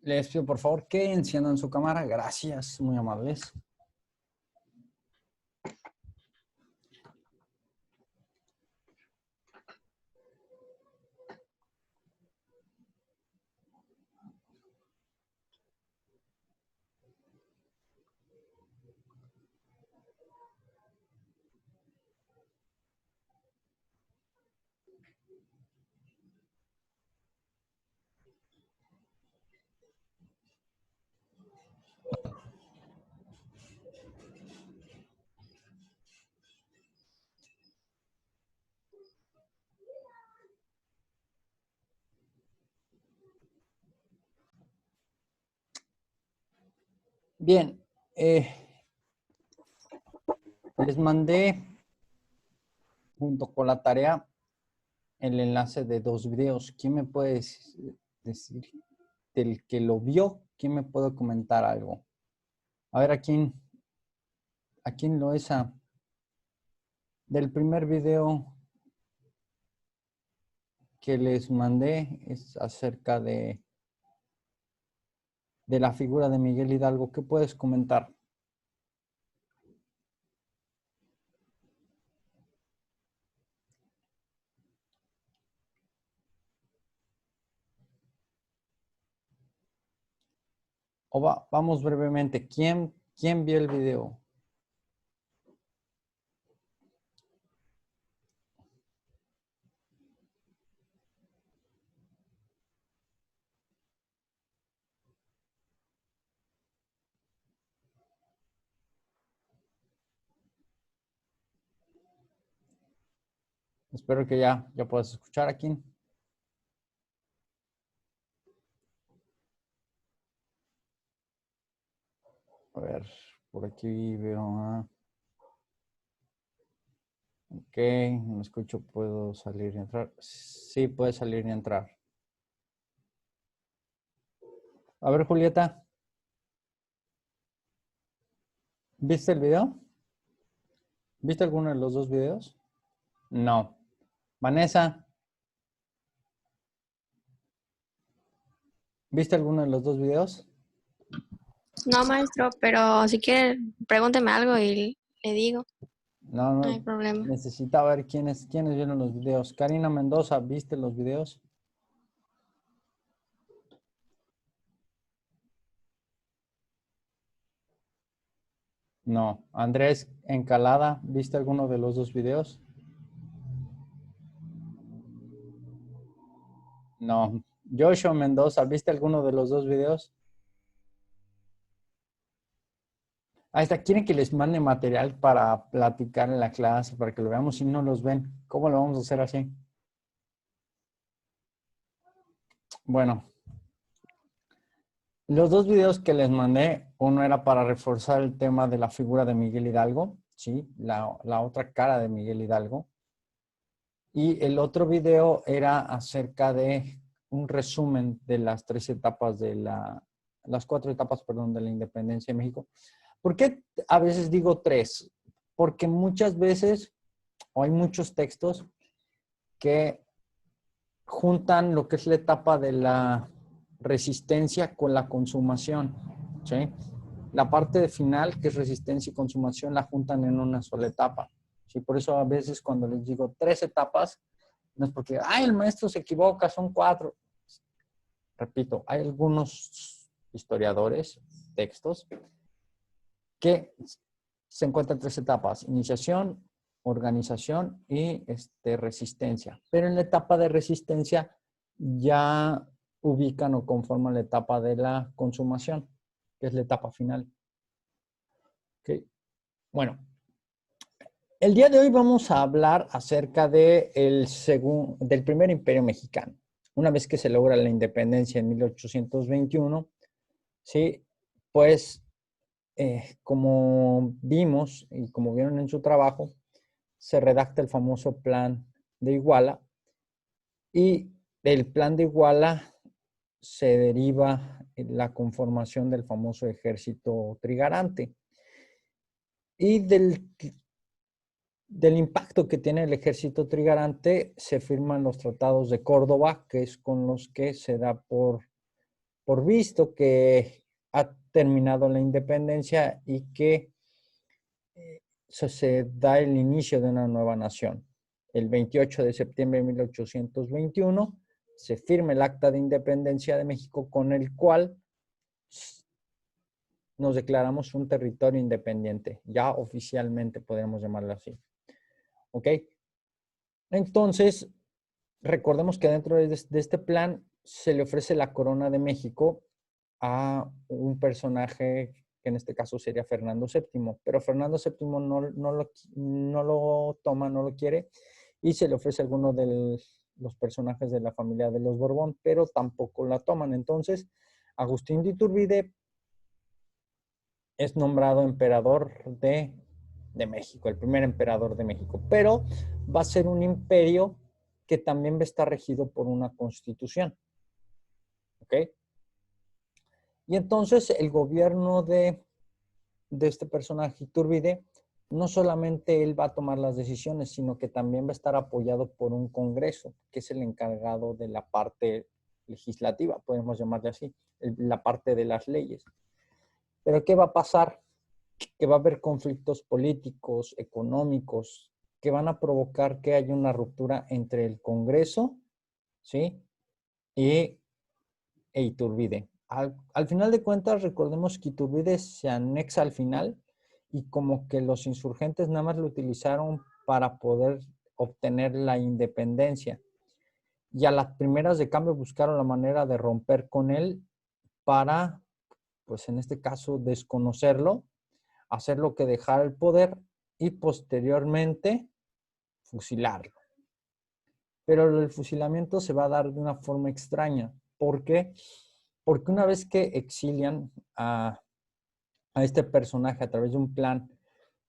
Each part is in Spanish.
Les pido por favor que enciendan su cámara. Gracias, muy amables. Bien, les mandé junto con la tarea el enlace de 2 videos. ¿Quién me puede decir del que lo vio? ¿Quién me puede comentar algo? A ver, a quién lo es? Del primer video que les mandé es acerca de la figura de Miguel Hidalgo. ¿Qué puedes comentar? O vamos brevemente. ¿Quién vio el video? Espero que ya puedas escuchar aquí. A ver, por aquí veo. Ok, no me escucho. ¿Puedo salir y entrar? Sí, puede salir y entrar. A ver, Julieta. ¿Viste el video? ¿Viste alguno de los 2 videos? No. Vanessa, ¿viste alguno de los 2 videos? No, maestro, pero si quiere, pregúnteme algo y le digo. No, No hay no. problema. Necesitaba ver quiénes vieron los videos. Karina Mendoza, ¿viste los videos? No. Andrés Encalada, ¿viste alguno de los 2 videos? No. Joshua Mendoza, ¿viste alguno de los 2 videos? Ahí está. ¿Quieren que les mande material para platicar en la clase, para que lo veamos si no los ven? ¿Cómo lo vamos a hacer así? Bueno, los 2 videos que les mandé, uno era para reforzar el tema de la figura de Miguel Hidalgo, ¿sí? La otra cara de Miguel Hidalgo. Y el otro video era acerca de un resumen de las 3 etapas las 4 etapas, perdón, de la independencia de México. ¿Por qué a veces digo 3? Porque muchas veces, o hay muchos textos que juntan lo que es la etapa de la resistencia con la consumación, ¿sí? La parte final, que es resistencia y consumación, la juntan en una sola etapa, ¿sí? Por eso a veces cuando les digo 3 etapas, no es porque, el maestro se equivoca, son 4. Repito, hay algunos historiadores, textos, que se encuentran 3 etapas: iniciación, organización y resistencia. Pero en la etapa de resistencia ya ubican o conforman la etapa de la consumación, que es la etapa final. Okay. Bueno, el día de hoy vamos a hablar acerca del primer imperio mexicano. Una vez que se logra la independencia en 1821, ¿sí? Pues como vimos y como vieron en su trabajo, se redacta el famoso Plan de Iguala, Y del plan de Iguala se deriva la conformación del famoso ejército trigarante. Y del impacto que tiene el ejército trigarante se firman los tratados de Córdoba, que es con los que se da por visto que ha terminado la independencia y que se da el inicio de una nueva nación. El 28 de septiembre de 1821 se firma el Acta de Independencia de México, con el cual nos declaramos un territorio independiente, ya oficialmente podemos llamarlo así. ¿Ok? Entonces, recordemos que dentro de este plan se le ofrece la corona de México a un personaje que en este caso sería Fernando VII, pero Fernando VII no lo toma, no lo quiere, y se le ofrece a alguno de los personajes de la familia de los Borbón, pero tampoco la toman. Entonces, Agustín de Iturbide es nombrado emperador de México, el primer emperador de México, pero va a ser un imperio que también va a estar regido por una constitución. ¿Ok? Y entonces el gobierno de este personaje Iturbide, no solamente él va a tomar las decisiones, sino que también va a estar apoyado por un congreso, que es el encargado de la parte legislativa, podemos llamarle así, la parte de las leyes. Pero ¿qué va a pasar? Que va a haber conflictos políticos, económicos, que van a provocar que haya una ruptura entre el Congreso, ¿sí? E Iturbide. Al final de cuentas, recordemos que Iturbide se anexa al final y como que los insurgentes nada más lo utilizaron para poder obtener la independencia. Y a las primeras de cambio buscaron la manera de romper con él para, pues en este caso, desconocerlo, hacerlo que dejara el poder y posteriormente fusilarlo. Pero el fusilamiento se va a dar de una forma extraña. ¿Por qué? Porque una vez que exilian a este personaje a través de un plan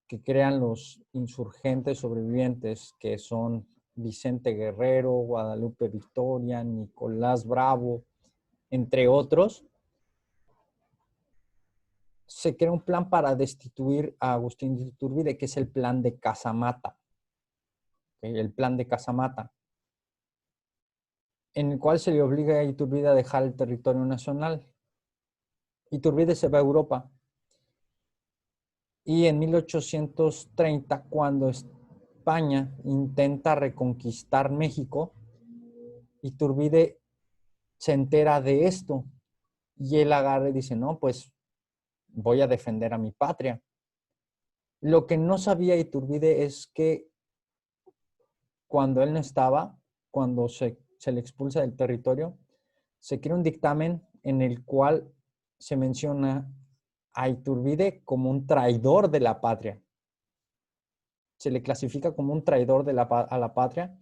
que crean los insurgentes sobrevivientes, que son Vicente Guerrero, Guadalupe Victoria, Nicolás Bravo, entre otros, se crea un plan para destituir a Agustín de Iturbide, que es el plan de Casamata. ¿Okay? El plan de Casamata, en el cual se le obliga a Iturbide a dejar el territorio nacional. Iturbide se va a Europa. Y en 1830, cuando España intenta reconquistar México, Iturbide se entera de esto y él agarra y dice, no, pues voy a defender a mi patria. Lo que no sabía Iturbide es que cuando él no estaba, cuando se le expulsa del territorio, se crea un dictamen en el cual se menciona a Iturbide como un traidor de la patria. Se le clasifica como un traidor a la patria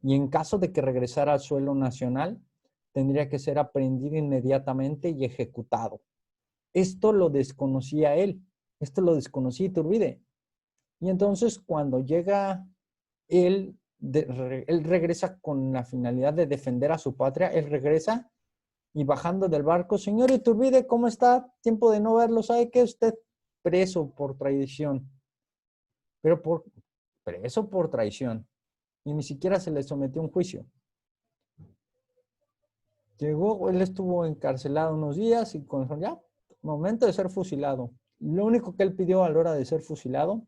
y en caso de que regresara al suelo nacional, tendría que ser aprehendido inmediatamente y ejecutado. Esto lo desconocía él, esto lo desconocía Iturbide. Y entonces cuando llega él, él regresa con la finalidad de defender a su patria, él regresa y bajando del barco, señor Iturbide, ¿cómo está? Tiempo de no verlo, ¿sabe que usted preso por traición? Pero preso por traición. Y ni siquiera se le sometió a un juicio. Llegó, él estuvo encarcelado unos días y con ya, momento de ser fusilado. Lo único que él pidió a la hora de ser fusilado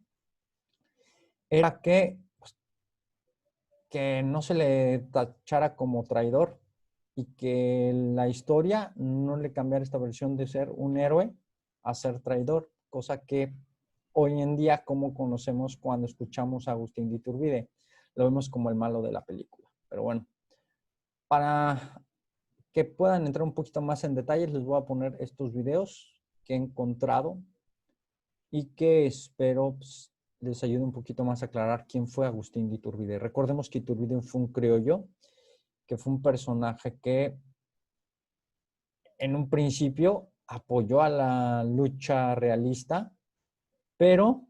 era que no se le tachara como traidor y que la historia no le cambiara esta versión de ser un héroe a ser traidor, cosa que hoy en día como conocemos cuando escuchamos a Agustín de Iturbide. Lo vemos como el malo de la película. Pero bueno, para que puedan entrar un poquito más en detalles, les voy a poner estos videos que he encontrado y que espero pues, les ayude un poquito más a aclarar quién fue Agustín de Iturbide. Recordemos que Iturbide fue un criollo, que fue un personaje que en un principio apoyó a la lucha realista, pero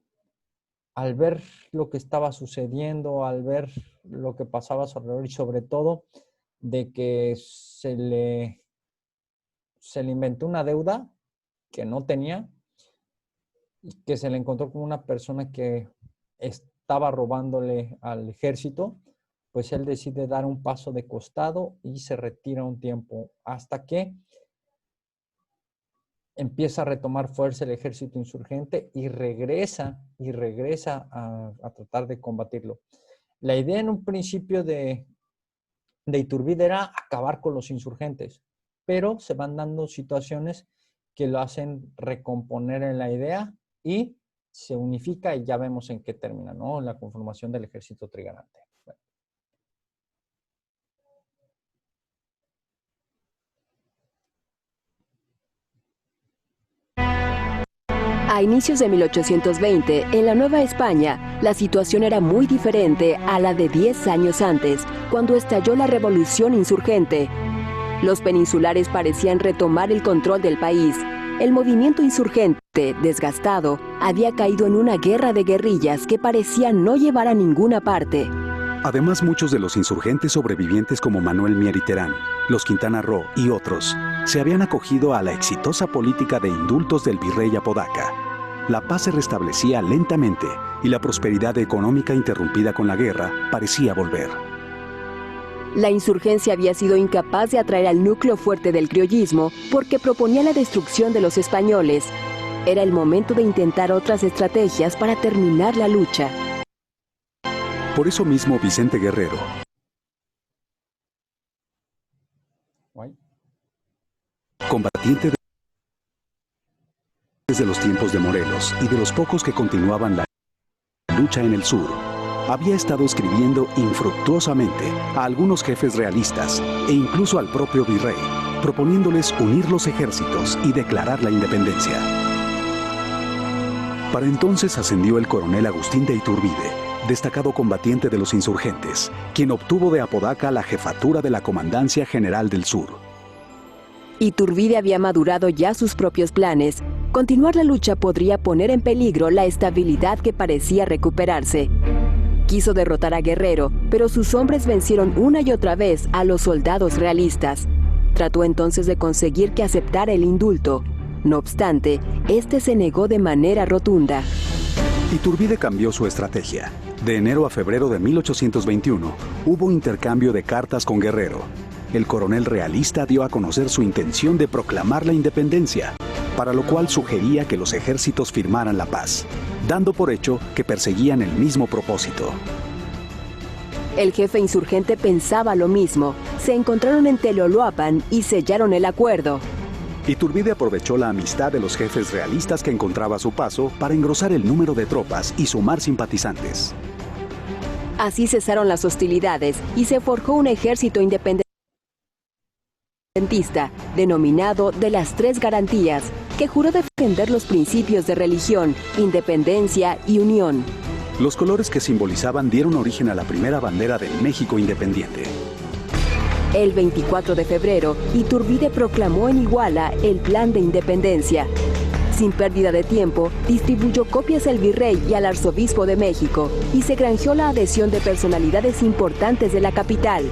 al ver lo que estaba sucediendo, al ver lo que pasaba a su alrededor y sobre todo de que se le inventó una deuda que no tenía y que se le encontró con una persona que estaba robándole al ejército, pues él decide dar un paso de costado y se retira un tiempo hasta que empieza a retomar fuerza el ejército insurgente y regresa a tratar de combatirlo. La idea en un principio de Iturbide era acabar con los insurgentes, pero se van dando situaciones que lo hacen recomponer en la idea y se unifica y ya vemos en qué termina, ¿no? La conformación del ejército trigarante. Bueno. A inicios de 1820, en la Nueva España, la situación era muy diferente a la de 10 años antes, cuando estalló la revolución insurgente. Los peninsulares parecían retomar el control del país. El movimiento insurgente, desgastado, había caído en una guerra de guerrillas que parecía no llevar a ninguna parte. Además, muchos de los insurgentes sobrevivientes como Manuel Mier y Terán, los Quintana Roo y otros, se habían acogido a la exitosa política de indultos del virrey Apodaca. La paz se restablecía lentamente y la prosperidad económica interrumpida con la guerra parecía volver. La insurgencia había sido incapaz de atraer al núcleo fuerte del criollismo porque proponía la destrucción de los españoles. Era el momento de intentar otras estrategias para terminar la lucha. Por eso mismo Vicente Guerrero, combatiente desde los tiempos de Morelos y de los pocos que continuaban la lucha en el sur, había estado escribiendo infructuosamente a algunos jefes realistas e incluso al propio virrey, proponiéndoles unir los ejércitos y declarar la independencia. Para entonces ascendió el coronel Agustín de Iturbide, destacado combatiente de los insurgentes, quien obtuvo de Apodaca la jefatura de la Comandancia General del Sur. Iturbide había madurado ya sus propios planes. Continuar la lucha podría poner en peligro la estabilidad que parecía recuperarse. Quiso derrotar a Guerrero, pero sus hombres vencieron una y otra vez a los soldados realistas. Trató entonces de conseguir que aceptara el indulto. No obstante, este se negó de manera rotunda. Iturbide cambió su estrategia. De enero a febrero de 1821, hubo intercambio de cartas con Guerrero. El coronel realista dio a conocer su intención de proclamar la independencia, para lo cual sugería que los ejércitos firmaran la paz, dando por hecho que perseguían el mismo propósito. El jefe insurgente pensaba lo mismo. Se encontraron en Teloloapan y sellaron el acuerdo. Iturbide aprovechó la amistad de los jefes realistas que encontraba a su paso para engrosar el número de tropas y sumar simpatizantes. Así cesaron las hostilidades y se forjó un ejército independentista denominado de las Tres Garantías, que juró defender los principios de religión, independencia y unión. Los colores que simbolizaban dieron origen a la primera bandera del México independiente. El 24 de febrero, Iturbide proclamó en Iguala el Plan de Independencia. Sin pérdida de tiempo, distribuyó copias al virrey y al arzobispo de México y se granjeó la adhesión de personalidades importantes de la capital.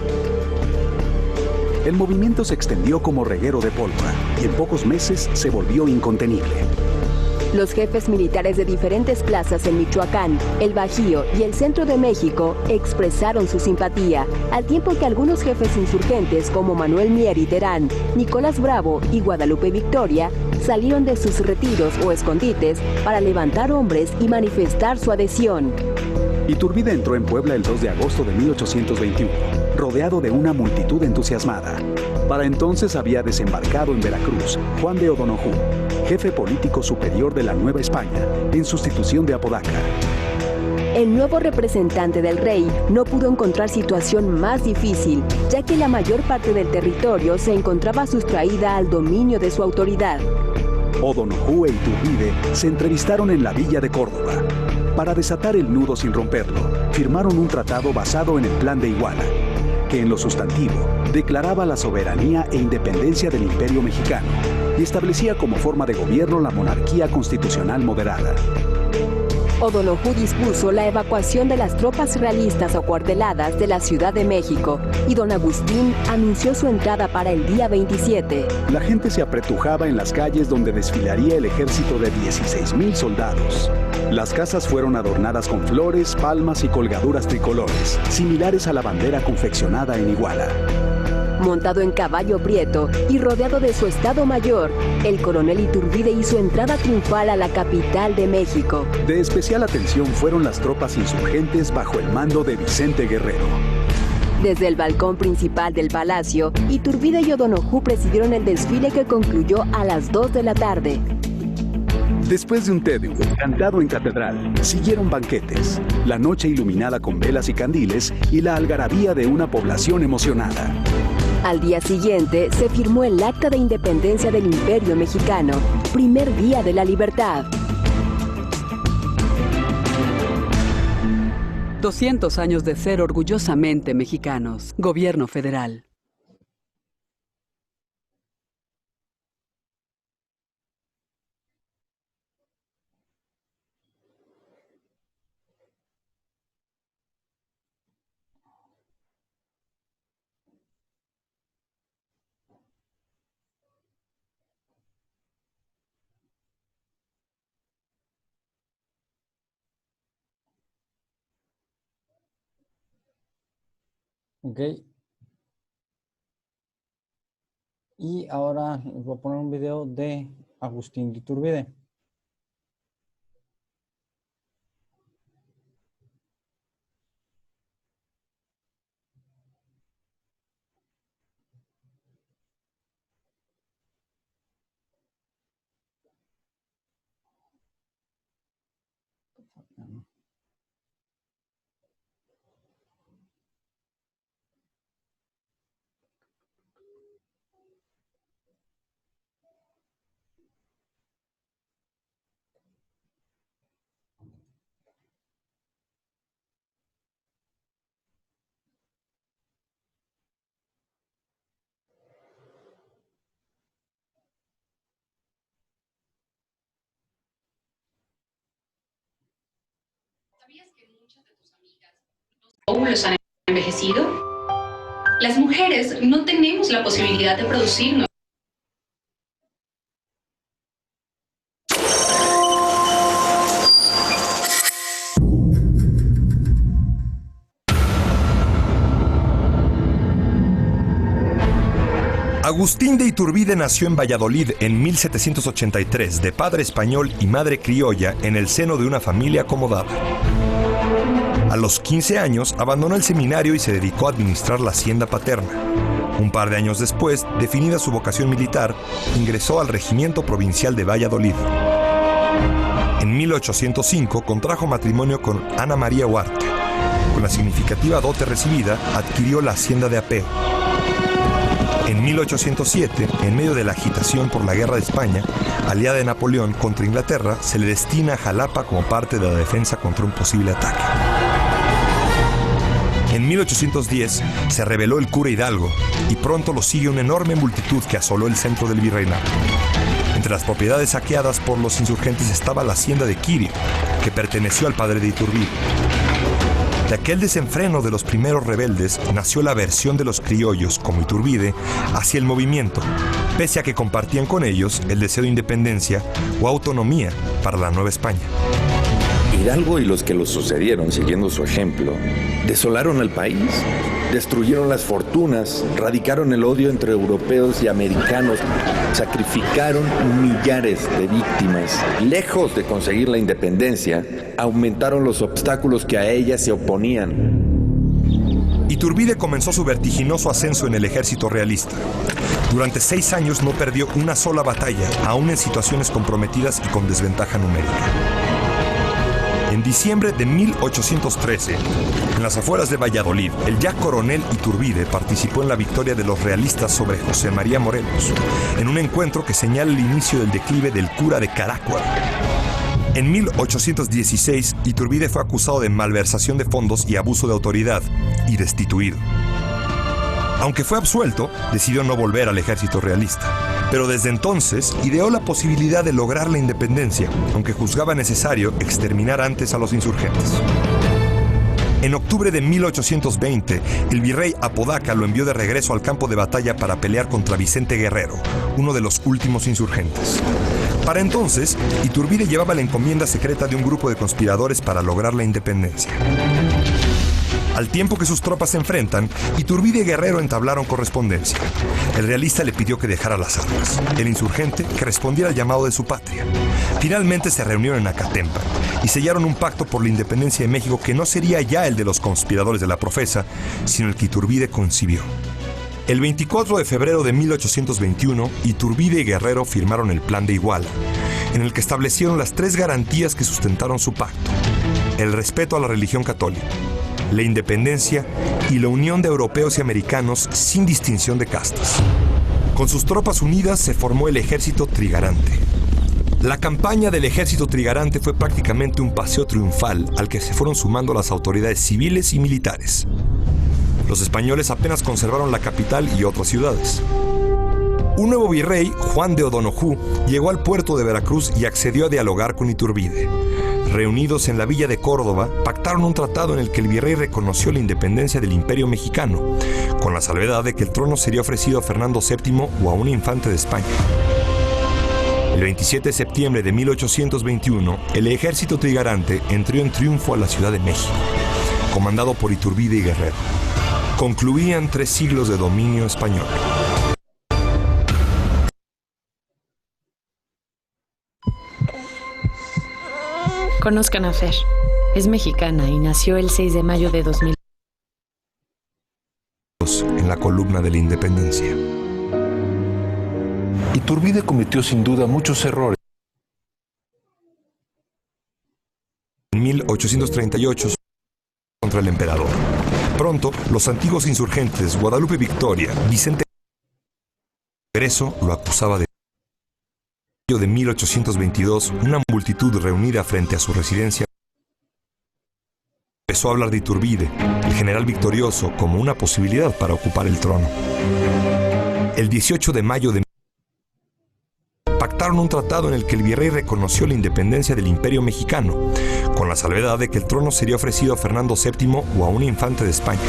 El movimiento se extendió como reguero de pólvora y en pocos meses se volvió incontenible. Los jefes militares de diferentes plazas en Michoacán, el Bajío y el centro de México expresaron su simpatía, al tiempo que algunos jefes insurgentes como Manuel Mier y Terán, Nicolás Bravo y Guadalupe Victoria salieron de sus retiros o escondites para levantar hombres y manifestar su adhesión. Iturbide entró en Puebla el 2 de agosto de 1821, rodeado de una multitud entusiasmada. Para entonces había desembarcado en Veracruz Juan de O'Donojú, jefe político superior de la Nueva España, en sustitución de Apodaca. El nuevo representante del rey no pudo encontrar situación más difícil, ya que la mayor parte del territorio se encontraba sustraída al dominio de su autoridad. O'Donojú e Iturbide se entrevistaron en la villa de Córdoba. Para desatar el nudo sin romperlo, firmaron un tratado basado en el Plan de Iguala, que en lo sustantivo declaraba la soberanía e independencia del Imperio Mexicano y establecía como forma de gobierno la monarquía constitucional moderada. O'Donoghue dispuso la evacuación de las tropas realistas acuarteladas de la Ciudad de México y don Agustín anunció su entrada para el día 27. La gente se apretujaba en las calles donde desfilaría el ejército de 16,000 soldados. Las casas fueron adornadas con flores, palmas y colgaduras tricolores, similares a la bandera confeccionada en Iguala. Montado en caballo prieto y rodeado de su estado mayor, el coronel Iturbide hizo entrada triunfal a la capital de México. De especial atención fueron las tropas insurgentes bajo el mando de Vicente Guerrero. Desde el balcón principal del palacio, Iturbide y O'Donoghue presidieron el desfile que concluyó a las 2 de la tarde. Después de un Te Deum cantado en catedral, siguieron banquetes, la noche iluminada con velas y candiles y la algarabía de una población emocionada. Al día siguiente se firmó el Acta de Independencia del Imperio Mexicano, primer día de la libertad. 200 años de ser orgullosamente mexicanos. Gobierno federal. Ok. Y ahora les voy a poner un video de Agustín de Iturbide. ¿Sabías que muchas de tus amigas los óvulos han envejecido? Las mujeres no tenemos la posibilidad de producirnos. Agustín de Iturbide nació en Valladolid en 1783, de padre español y madre criolla, en el seno de una familia acomodada. A los 15 años abandonó el seminario y se dedicó a administrar la hacienda paterna. Un par de años después, definida su vocación militar, ingresó al Regimiento Provincial de Valladolid. En 1805 contrajo matrimonio con Ana María Huarte. Con la significativa dote recibida, adquirió la hacienda de Apeo. En 1807, en medio de la agitación por la Guerra de España, aliada de Napoleón contra Inglaterra, se le destina a Jalapa como parte de la defensa contra un posible ataque. En 1810 se rebeló el cura Hidalgo y pronto lo sigue una enorme multitud que asoló el centro del virreinato. Entre las propiedades saqueadas por los insurgentes estaba la hacienda de Quirio, que perteneció al padre de Iturbide. De aquel desenfreno de los primeros rebeldes nació la aversión de los criollos, como Iturbide, hacia el movimiento, pese a que compartían con ellos el deseo de independencia o autonomía para la Nueva España. Hidalgo y los que lo sucedieron, siguiendo su ejemplo, desolaron al país, destruyeron las fortunas, radicaron el odio entre europeos y americanos, sacrificaron millares de víctimas. Lejos de conseguir la independencia, aumentaron los obstáculos que a ella se oponían. Iturbide comenzó su vertiginoso ascenso en el ejército realista. Durante 6 años no perdió una sola batalla, aún en situaciones comprometidas y con desventaja numérica. En diciembre de 1813, en las afueras de Valladolid, el ya coronel Iturbide participó en la victoria de los realistas sobre José María Morelos, en un encuentro que señala el inicio del declive del cura de Carácuaro. En 1816, Iturbide fue acusado de malversación de fondos y abuso de autoridad, y destituido. Aunque fue absuelto, decidió no volver al ejército realista. Pero desde entonces ideó la posibilidad de lograr la independencia, aunque juzgaba necesario exterminar antes a los insurgentes. En octubre de 1820, el virrey Apodaca lo envió de regreso al campo de batalla para pelear contra Vicente Guerrero, uno de los últimos insurgentes. Para entonces, Iturbide llevaba la encomienda secreta de un grupo de conspiradores para lograr la independencia. Al tiempo que sus tropas se enfrentan, Iturbide y Guerrero entablaron correspondencia. El realista le pidió que dejara las armas, el insurgente que respondiera al llamado de su patria. Finalmente se reunieron en Acatempa y sellaron un pacto por la independencia de México que no sería ya el de los conspiradores de la Profesa, sino el que Iturbide concibió. El 24 de febrero de 1821, Iturbide y Guerrero firmaron el Plan de Iguala, en el que establecieron las 3 garantías que sustentaron su pacto: el respeto a la religión católica, la independencia y la unión de europeos y americanos sin distinción de castas. Con sus tropas unidas se formó el Ejército Trigarante. La campaña del Ejército Trigarante fue prácticamente un paseo triunfal al que se fueron sumando las autoridades civiles y militares. Los españoles apenas conservaron la capital y otras ciudades. Un nuevo virrey, Juan de O'Donojú, llegó al puerto de Veracruz y accedió a dialogar con Iturbide. Reunidos en la villa de Córdoba, pactaron un tratado en el que el virrey reconoció la independencia del Imperio Mexicano, con la salvedad de que el trono sería ofrecido a Fernando VII o a un infante de España. El 27 de septiembre de 1821, el Ejército Trigarante entró en triunfo a la Ciudad de México, comandado por Iturbide y Guerrero. Concluían 3 siglos de dominio español. Conozcan a Fer. Es mexicana y nació el 6 de mayo de 2000. En la columna de la independencia. Iturbide cometió sin duda muchos errores. En 1838 contra el emperador. Pronto, los antiguos insurgentes Guadalupe Victoria, Vicente Guerrero lo acusaba de 1822, una multitud reunida frente a su residencia empezó a hablar de Iturbide, el general victorioso, como una posibilidad para ocupar el trono. El 18 de mayo de pactaron un tratado en el que el virrey reconoció la independencia del Imperio Mexicano, con la salvedad de que el trono sería ofrecido a Fernando VII o a un infante de España.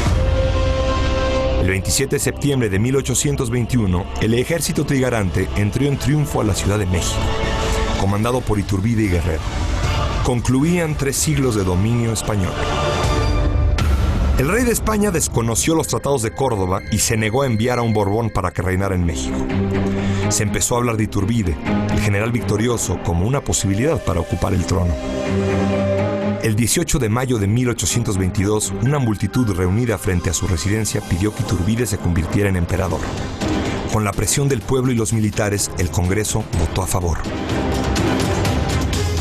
El 27 de septiembre de 1821, el Ejército Trigarante entró en triunfo a la Ciudad de México, comandado por Iturbide y Guerrero. Concluían 3 siglos de dominio español. El rey de España desconoció los tratados de Córdoba y se negó a enviar a un Borbón para que reinara en México. Se empezó a hablar de Iturbide, el general victorioso, como una posibilidad para ocupar el trono. El 18 de mayo de 1822, una multitud reunida frente a su residencia pidió que Iturbide se convirtiera en emperador. Con la presión del pueblo y los militares, el Congreso votó a favor.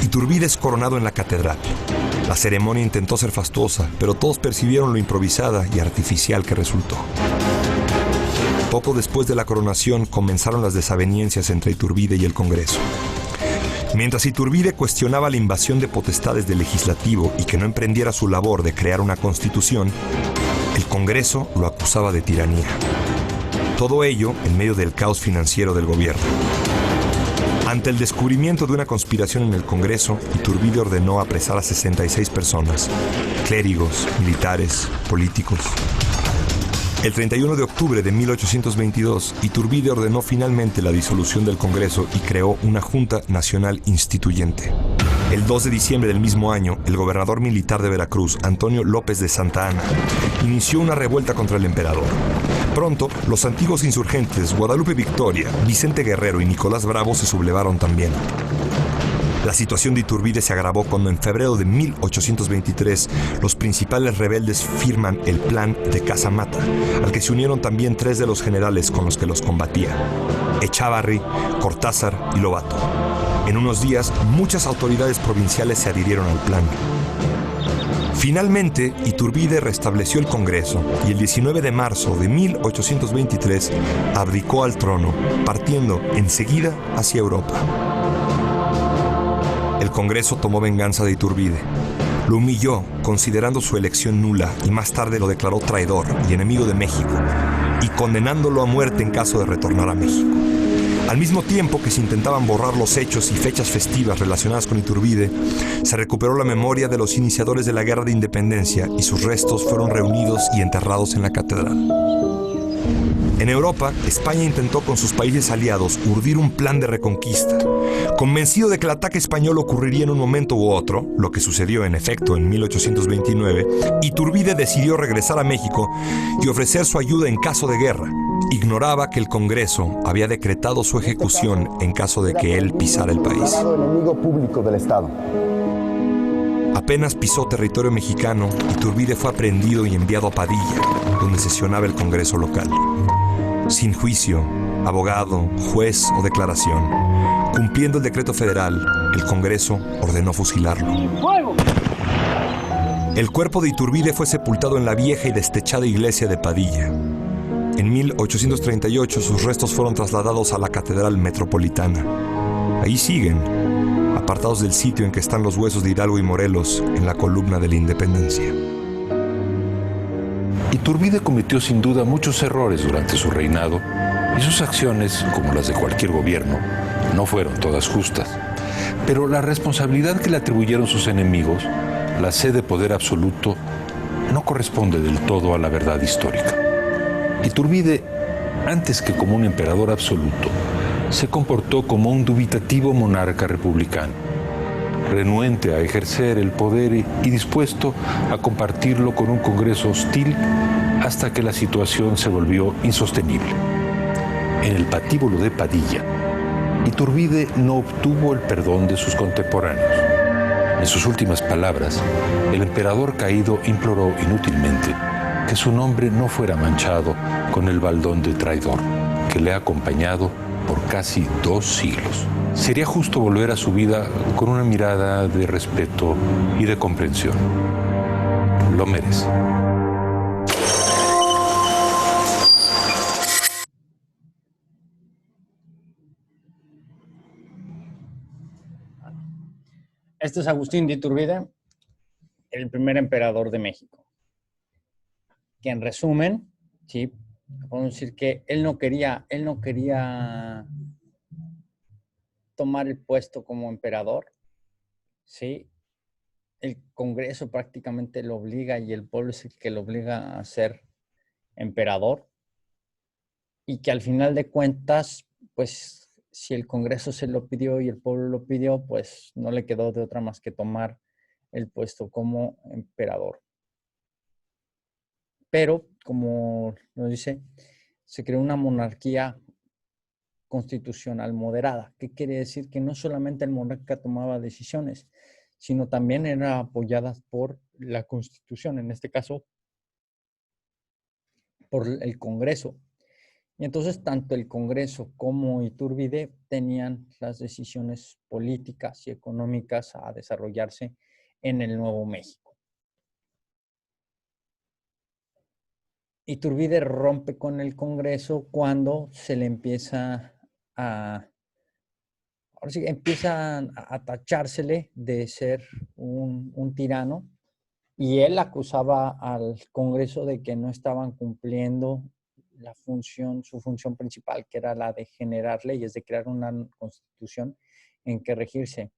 Iturbide es coronado en la catedral. La ceremonia intentó ser fastuosa, pero todos percibieron lo improvisada y artificial que resultó. Poco después de la coronación comenzaron las desavenencias entre Iturbide y el Congreso. Mientras Iturbide cuestionaba la invasión de potestades del legislativo y que no emprendiera su labor de crear una constitución, el Congreso lo acusaba de tiranía. Todo ello en medio del caos financiero del gobierno. Ante el descubrimiento de una conspiración en el Congreso, Iturbide ordenó apresar a 66 personas, clérigos, militares, políticos. El 31 de octubre de 1822, Iturbide ordenó finalmente la disolución del Congreso y creó una Junta Nacional Instituyente. El 2 de diciembre del mismo año, el gobernador militar de Veracruz, Antonio López de Santa Anna, inició una revuelta contra el emperador. Pronto, los antiguos insurgentes Guadalupe Victoria, Vicente Guerrero y Nicolás Bravo se sublevaron también. La situación de Iturbide se agravó cuando en febrero de 1823 los principales rebeldes firman el Plan de Casamata, al que se unieron también 3 de los generales con los que los combatía: Echavarri, Cortázar y Lobato. En unos días, muchas autoridades provinciales se adhirieron al plan. Finalmente, Iturbide restableció el Congreso y el 19 de marzo de 1823 abdicó al trono, partiendo enseguida hacia Europa. El Congreso tomó venganza de Iturbide. Lo humilló, considerando su elección nula, y más tarde lo declaró traidor y enemigo de México. y condenándolo a muerte en caso de retornar a México. Al mismo tiempo que se intentaban borrar los hechos y fechas festivas relacionadas con Iturbide, se recuperó la memoria de los iniciadores de la Guerra de Independencia y sus restos fueron reunidos y enterrados en la catedral. En Europa, España intentó con sus países aliados urdir un plan de reconquista. Convencido de que el ataque español ocurriría en un momento u otro, lo que sucedió en efecto en 1829, Iturbide decidió regresar a México y ofrecer su ayuda en caso de guerra. Ignoraba que el Congreso había decretado su ejecución en caso de que él pisara el país. Enemigo público del Estado. Apenas pisó territorio mexicano, Iturbide fue aprehendido y enviado a Padilla, donde sesionaba el Congreso local. Sin juicio, abogado, juez o declaración, cumpliendo el decreto federal, el Congreso ordenó fusilarlo. El cuerpo de Iturbide fue sepultado en la vieja y destechada iglesia de Padilla. En 1838 sus restos fueron trasladados a la Catedral Metropolitana. Ahí siguen, apartados del sitio en que están los huesos de Hidalgo y Morelos en la columna de la Independencia. Iturbide cometió sin duda muchos errores durante su reinado y sus acciones, como las de cualquier gobierno, no fueron todas justas. Pero la responsabilidad que le atribuyeron sus enemigos, la sed de poder absoluto, no corresponde del todo a la verdad histórica. Iturbide, antes que como un emperador absoluto, se comportó como un dubitativo monarca republicano, renuente a ejercer el poder y dispuesto a compartirlo con un Congreso hostil hasta que la situación se volvió insostenible. En el patíbulo de Padilla, Iturbide no obtuvo el perdón de sus contemporáneos. En sus últimas palabras, el emperador caído imploró inútilmente que su nombre no fuera manchado con el baldón de traidor que le ha acompañado por casi 2 siglos. Sería justo volver a su vida con una mirada de respeto y de comprensión. Lo merece. Este es Agustín de Iturbide, el primer emperador de México. Que en resumen, sí, podemos decir que él no quería tomar el puesto como emperador, ¿sí? El Congreso prácticamente lo obliga y el pueblo es el que lo obliga a ser emperador. Y que al final de cuentas, pues, si el Congreso se lo pidió y el pueblo lo pidió, pues no le quedó de otra más que tomar el puesto como emperador. Pero, como nos dice, se creó una monarquía constitucional moderada. ¿Qué quiere decir? Que no solamente el monarca tomaba decisiones, sino también eran apoyadas por la Constitución, en este caso, por el Congreso. Y entonces, tanto el Congreso como Iturbide tenían las decisiones políticas y económicas a desarrollarse en el Nuevo México. Iturbide rompe con el Congreso cuando se le empieza ahora sí, empiezan a tachársele de ser un tirano y él acusaba al Congreso de que no estaban cumpliendo su función principal, que era la de generar leyes, de crear una constitución en que regirse.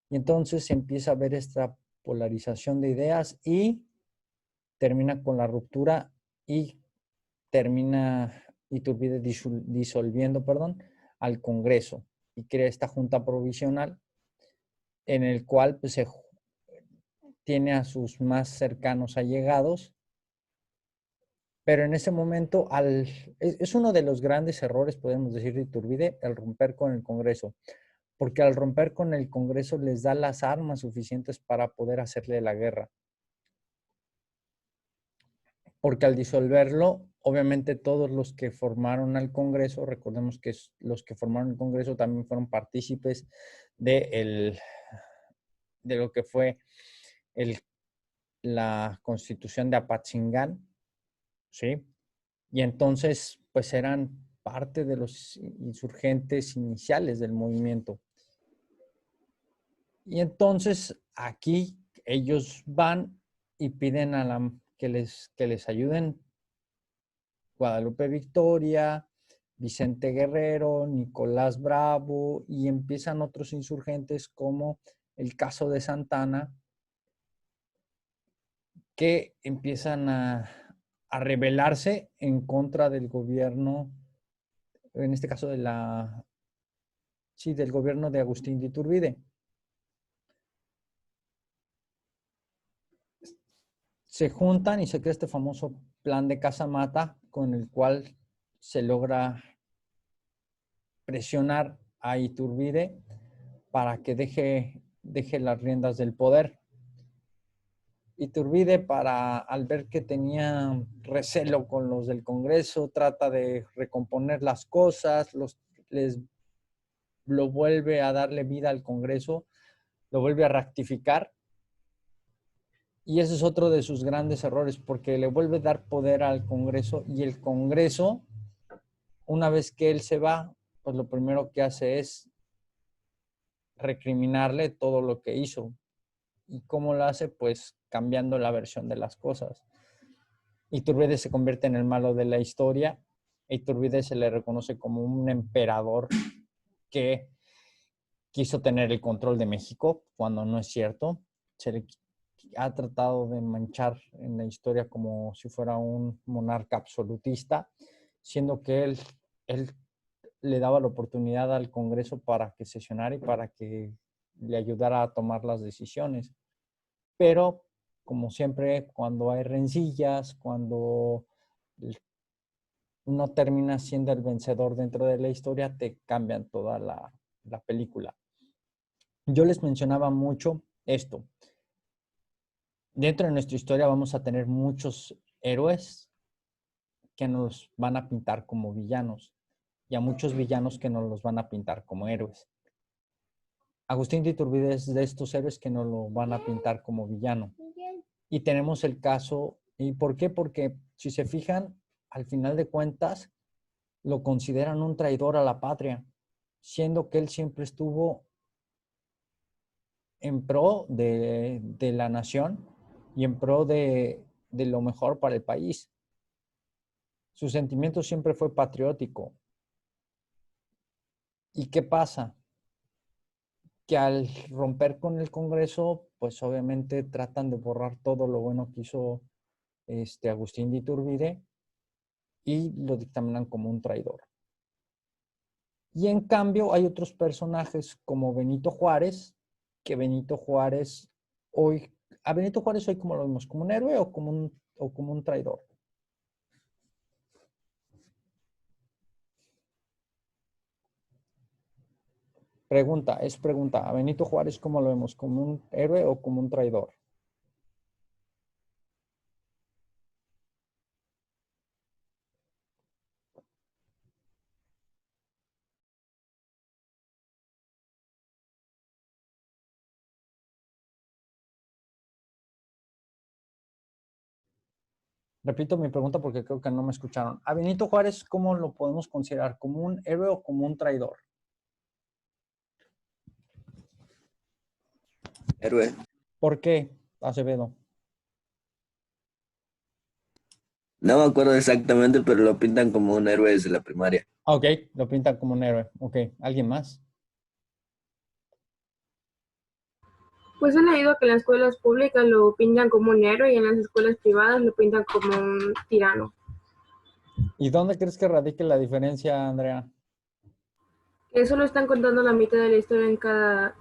Y entonces se empieza a ver esta polarización de ideas y termina con la ruptura y termina Iturbide disolviendo al Congreso y crea esta junta provisional en el cual pues, tiene a sus más cercanos allegados, pero en ese momento es uno de los grandes errores, podemos decir, de Iturbide, el romper con el Congreso, porque al romper con el Congreso les da las armas suficientes para poder hacerle la guerra. Porque al disolverlo, obviamente todos los que formaron al Congreso, recordemos que los que formaron el Congreso también fueron partícipes de lo que fue la Constitución de Apatzingán, ¿sí? Y entonces, pues eran parte de los insurgentes iniciales del movimiento. Y entonces aquí ellos van y piden que les ayuden Guadalupe Victoria, Vicente Guerrero, Nicolás Bravo, y empiezan otros insurgentes como el caso de Santana, que empiezan a rebelarse en contra del gobierno, en este caso del gobierno de Agustín de Iturbide. Se juntan y se crea este famoso plan de Casamata, con el cual se logra presionar a Iturbide para que deje las riendas del poder. Iturbide, al ver que tenía recelo con los del Congreso, trata de recomponer las cosas, lo vuelve a darle vida al Congreso, lo vuelve a rectificar. Y ese es otro de sus grandes errores, porque le vuelve a dar poder al Congreso, y el Congreso, una vez que él se va, pues lo primero que hace es recriminarle todo lo que hizo. ¿Y cómo lo hace? Pues cambiando la versión de las cosas. Iturbide se convierte en el malo de la historia. Iturbide se le reconoce como un emperador que quiso tener el control de México, cuando no es cierto. Se le ha tratado de manchar en la historia como si fuera un monarca absolutista, siendo que él le daba la oportunidad al Congreso para que sesionara y para que le ayudara a tomar las decisiones. Pero, como siempre, cuando hay rencillas, cuando no terminas siendo el vencedor dentro de la historia, te cambian toda la película. Yo les mencionaba mucho esto. Dentro de nuestra historia vamos a tener muchos héroes que nos van a pintar como villanos, y a muchos villanos que nos los van a pintar como héroes. Agustín de Iturbide es de estos héroes que nos lo van a pintar como villano. Y tenemos el caso, ¿y por qué? Porque si se fijan, al final de cuentas, lo consideran un traidor a la patria, siendo que él siempre estuvo en pro de la nación y en pro de lo mejor para el país. Su sentimiento siempre fue patriótico. ¿Y qué pasa? Que al romper con el Congreso, pues obviamente tratan de borrar todo lo bueno que hizo Agustín de Iturbide, y lo dictaminan como un traidor. Y en cambio hay otros personajes como Benito Juárez, que Benito Juárez hoy como lo vemos, como un héroe o como un traidor. Pregunta, ¿a Benito Juárez cómo lo vemos? ¿Como un héroe o como un traidor? Repito mi pregunta porque creo que no me escucharon. ¿A Benito Juárez cómo lo podemos considerar? ¿Como un héroe o como un traidor? Héroe. ¿Por qué, Acevedo? No me acuerdo exactamente, pero lo pintan como un héroe desde la primaria. Ok, lo pintan como un héroe. Ok, ¿alguien más? Pues he leído que en las escuelas públicas lo pintan como un héroe y en las escuelas privadas lo pintan como un tirano. ¿Y dónde crees que radique la diferencia, Andrea? Que solo están contando la mitad de la historia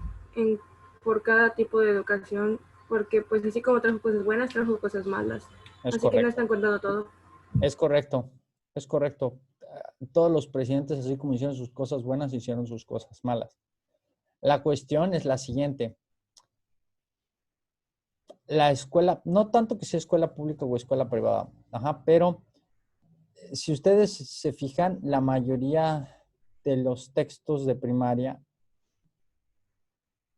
por cada tipo de educación, porque pues así como trajo cosas buenas, trajo cosas malas. Así que no están contando todo. Es correcto, es correcto. Todos los presidentes, así como hicieron sus cosas buenas, hicieron sus cosas malas. La cuestión es la siguiente. La escuela, no tanto que sea escuela pública o escuela privada, pero si ustedes se fijan, la mayoría de los textos de primaria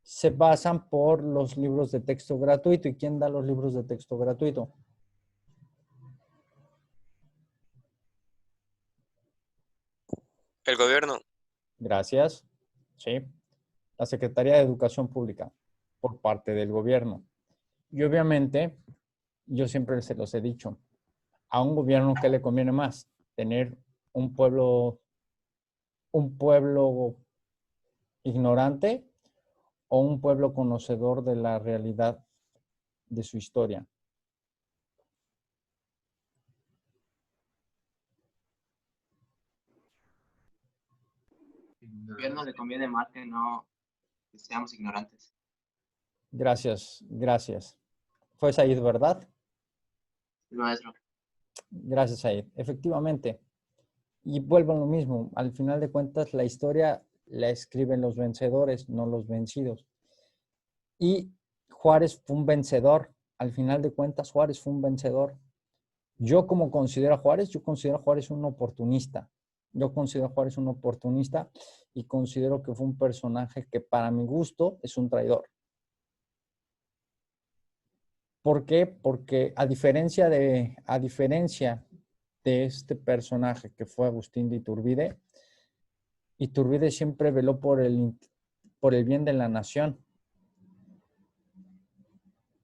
se basan por los libros de texto gratuito. ¿Y quién da los libros de texto gratuito? El gobierno. Gracias. Sí. La Secretaría de Educación Pública, por parte del gobierno. Y obviamente, yo siempre se los he dicho, a un gobierno, ¿qué le conviene más? tener un pueblo ignorante o un pueblo conocedor de la realidad de su historia. Al gobierno le conviene más que no que seamos ignorantes. Gracias, gracias. Fue Said, ¿verdad? Sí, maestro. Gracias, Said. Efectivamente. Y vuelvo a lo mismo. Al final de cuentas, la historia la escriben los vencedores, no los vencidos. Y Juárez fue un vencedor. Al final de cuentas, Juárez fue un vencedor. Yo como considero a Juárez, yo considero a Juárez un oportunista. Yo considero a Juárez un oportunista y considero que fue un personaje que para mi gusto es un traidor. ¿Por qué? Porque a diferencia de este personaje que fue Agustín de Iturbide, Iturbide siempre veló por el bien de la nación.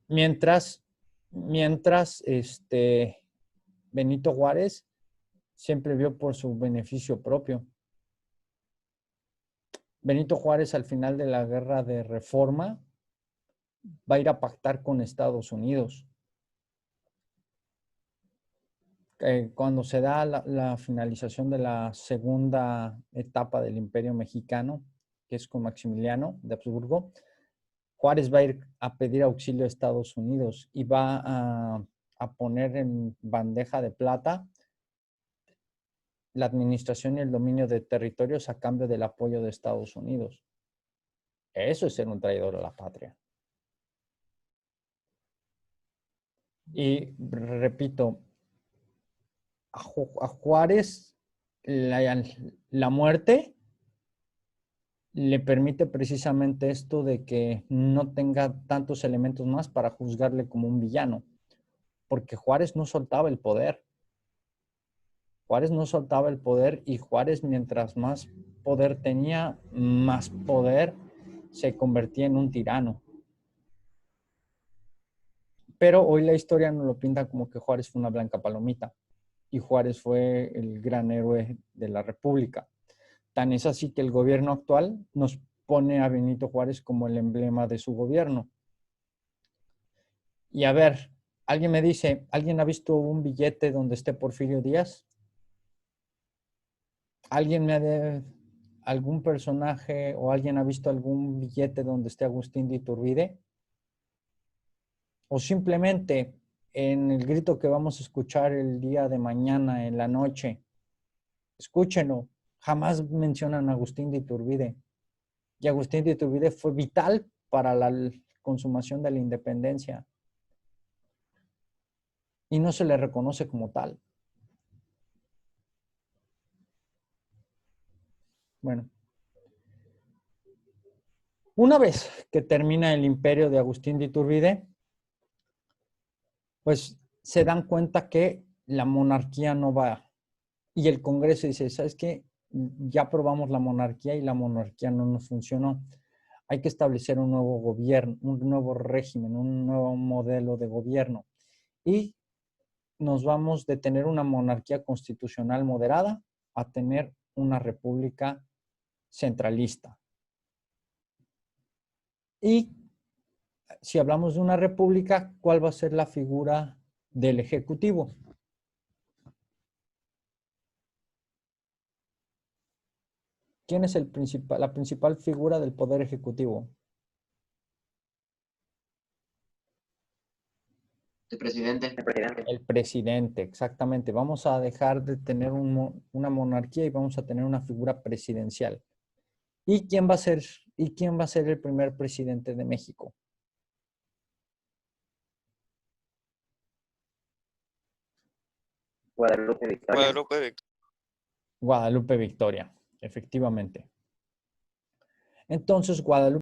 Mientras Benito Juárez siempre vio por su beneficio propio. Benito Juárez al final de la guerra de Reforma va a ir a pactar con Estados Unidos. Cuando se da la finalización de la segunda etapa del Imperio Mexicano, que es con Maximiliano de Habsburgo, Juárez va a ir a pedir auxilio a Estados Unidos y va a poner en bandeja de plata la administración y el dominio de territorios a cambio del apoyo de Estados Unidos. Eso es ser un traidor a la patria. Y repito, a Juárez la muerte le permite precisamente esto de que no tenga tantos elementos más para juzgarle como un villano, porque Juárez no soltaba el poder. Juárez no soltaba el poder y Juárez, mientras más poder tenía, más poder se convertía en un tirano. Pero hoy la historia nos lo pinta como que Juárez fue una blanca palomita y Juárez fue el gran héroe de la República. Tan es así que el gobierno actual nos pone a Benito Juárez como el emblema de su gobierno. Y a ver, alguien me dice, ¿alguien ha visto un billete donde esté Porfirio Díaz? ¿Algún personaje o alguien ha visto algún billete donde esté Agustín de Iturbide? O simplemente en el grito que vamos a escuchar el día de mañana, en la noche, escúchenlo, jamás mencionan a Agustín de Iturbide. Y Agustín de Iturbide fue vital para la consumación de la independencia. Y no se le reconoce como tal. Bueno. Una vez que termina el imperio de Agustín de Iturbide, pues se dan cuenta que la monarquía no va. Y el Congreso dice, ¿sabes qué? Ya probamos la monarquía y la monarquía no nos funcionó. Hay que establecer un nuevo gobierno, un nuevo régimen, un nuevo modelo de gobierno. Y nos vamos de tener una monarquía constitucional moderada a tener una república centralista. Y si hablamos de una república, ¿cuál va a ser la figura del Ejecutivo? ¿Quién es la principal figura del Poder Ejecutivo? El presidente. El presidente, exactamente. Vamos a dejar de tener una monarquía y vamos a tener una figura presidencial. ¿Y quién va a ser el primer presidente de México? Guadalupe Victoria. Guadalupe Victoria, efectivamente. Entonces, Guadalupe